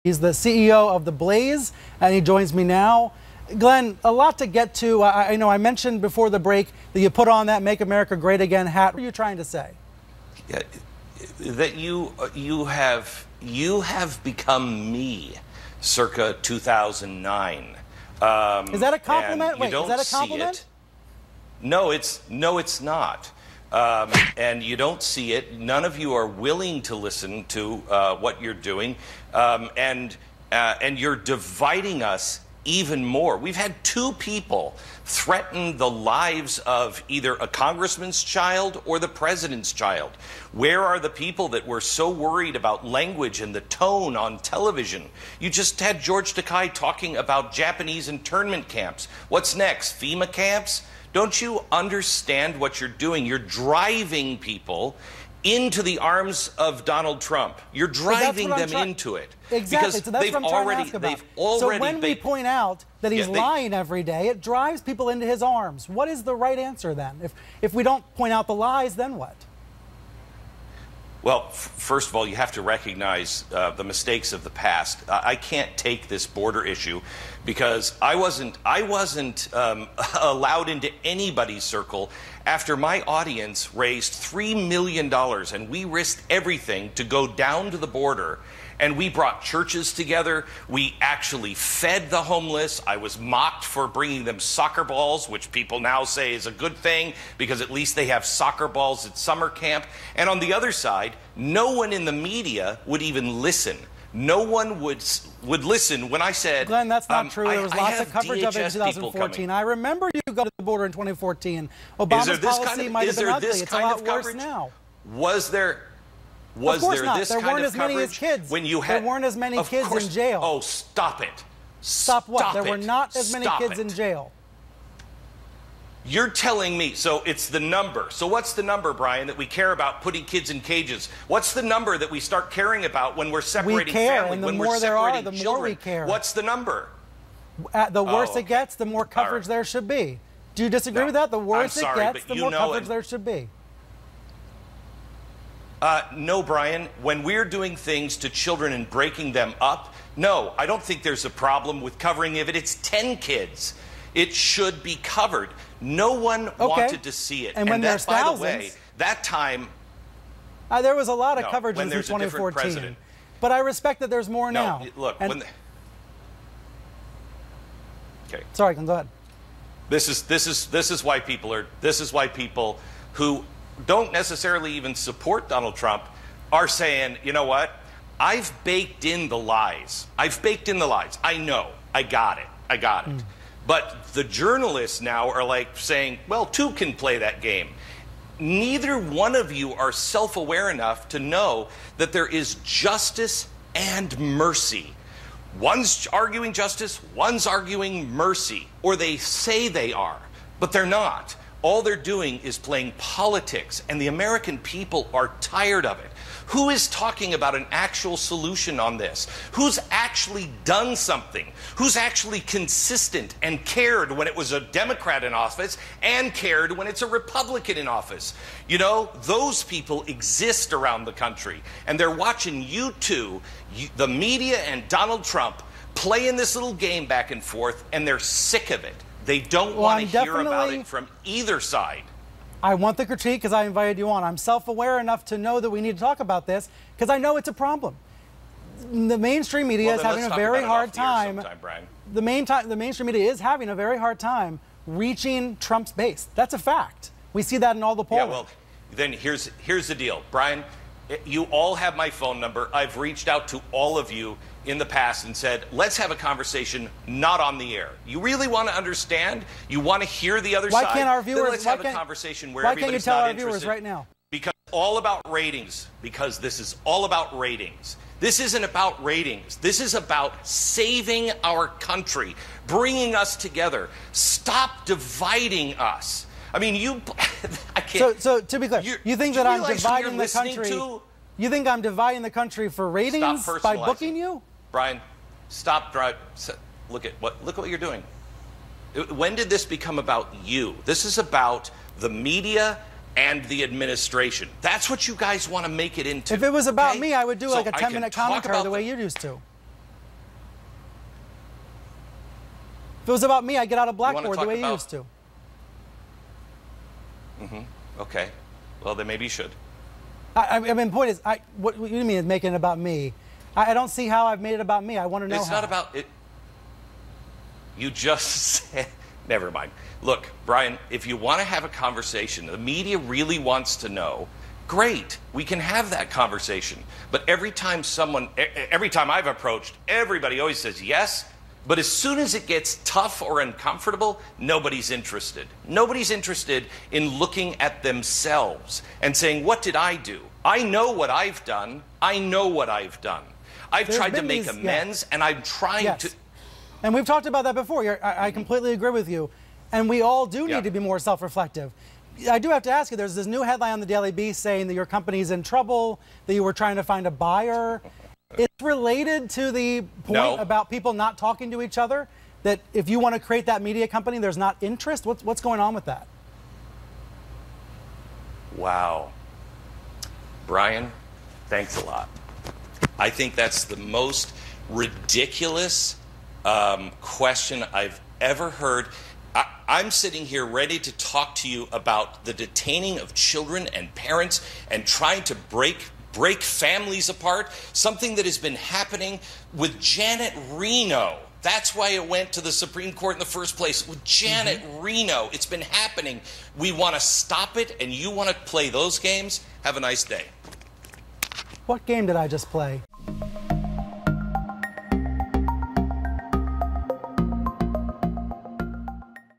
He's the CEO of The Blaze, and he joins me now. Glenn, a lot to get to. I know I mentioned before the break that you put on that Make America Great Again hat. What are you trying to say? Yeah, that you have become me circa 2009. Is that a compliment? Wait, is that a compliment? No, it's not. And you don't see it. None of you are willing to listen to what you're doing, and you're dividing us even more. We've had two people threaten the lives of either a congressman's child or the president's child. Where are the people that were so worried about language and the tone on television? You just had George Takei talking about Japanese internment camps. What's next? FEMA camps? Don't you understand what you're doing? You're driving people into the arms of Donald Trump. You're driving them into it. Exactly. So that's what I'm trying to ask about. So when we point out that he's lying every day, it drives people into his arms. What is the right answer then? If we don't point out the lies, then what? Well, first of all, you have to recognize the mistakes of the past. I can't take this border issue because I wasn't allowed into anybody's circle after my audience raised $3 million, and we risked everything to go down to the border. And we brought churches together. We actually fed the homeless. I was mocked for bringing them soccer balls, which people now say is a good thing because at least they have soccer balls at summer camp. And on the other side, no one in the media would even listen. No one would listen when I said, Glenn, that's not true. There was lots of coverage of it in 2014. I remember you go to the border in 2014. Obama's policy might have been ugly. It's a lot worse now. Was there this kind of coverage? There weren't as many as kids. When you had, there weren't as many kids in jail. Oh, stop it. Stop what? There were not as many kids in jail. You're telling me, so it's the number. So what's the number, Brian, that we care about putting kids in cages? What's the number that we start caring about when we're separating family, and the when more we're there are, separating the children? more we care. What's the number? The worse it gets, the more coverage there should be. Do you disagree with that? The worse it gets, the more coverage there should be. No, Brian. When we're doing things to children and breaking them up, no, I don't think there's a problem with covering if it's 10 kids. It should be covered. No one wanted to see it. And when there's thousands, by the way, that time there was a lot of coverage in 2014. But I respect that there's more now. Look, okay. Sorry, go ahead. This is why people who don't necessarily even support Donald Trump are saying, you know what? I've baked in the lies. I know. I got it. But the journalists now are like saying, well, two can play that game. Neither one of you are self-aware enough to know that there is justice and mercy. One's arguing justice, one's arguing mercy, or they say they are, but they're not. All they're doing is playing politics, and the American people are tired of it. Who is talking about an actual solution on this? Who's actually done something? Who's actually consistent and cared when it was a Democrat in office and cared when it's a Republican in office? You know, those people exist around the country, and they're watching you two, the media and Donald Trump, playing this little game back and forth, and they're sick of it. They don't want to hear about it from either side. I want the critique because I invited you on. I'm self-aware enough to know that we need to talk about this because I know it's a problem. The mainstream media is having a very hard time. The mainstream media is having a very hard time reaching Trump's base. That's a fact. We see that in all the polling. Yeah, well, then here's the deal, Brian. You all have my phone number. I've reached out to all of you in the past and said, let's have a conversation not on the air. You really want to understand? You want to hear the other side? Why can't our viewers? Then let's have a conversation where everybody's not interested. Why can't you tell our viewers right now? Because it's all about ratings. Because this is all about ratings. This isn't about ratings. This is about saving our country, bringing us together. Stop dividing us. I mean, I can't. So to be clear, you think that I'm dividing the country? You think I'm dividing the country for ratings by booking you? Brian, stop. Look at what you're doing. When did this become about you? This is about the media and the administration. That's what you guys want to make it into. If it was about me, I would do like a 10-minute commentary the way you used to. If it was about me, I'd get out a blackboard the way you used to. Okay. Well, then maybe you should. I mean, the point is, what do you mean making it about me? I don't see how I've made it about me. I want to know It's not about it. You just said, never mind. Look, Brian, if you want to have a conversation, the media really wants to know, great, we can have that conversation. But every time I've approached, everybody always says yes. But as soon as it gets tough or uncomfortable, nobody's interested. Nobody's interested in looking at themselves and saying, what did I do? I know what I've done. I know what I've done. I've tried to make amends, and I'm trying to... And we've talked about that before. I completely agree with you. And we all do need to be more self-reflective. I do have to ask you, there's this new headline on the Daily Beast saying that your company's in trouble, that you were trying to find a buyer. It's related to the point about people not talking to each other, that if you want to create that media company, there's not interest? What's going on with that? Wow. Brian, thanks a lot. I think that's the most ridiculous question I've ever heard. I'm sitting here ready to talk to you about the detaining of children and parents and trying to break families apart, something that has been happening with Janet Reno. That's why it went to the Supreme Court in the first place. With Janet Reno, it's been happening. We want to stop it, and you want to play those games? Have a nice day. What game did I just play?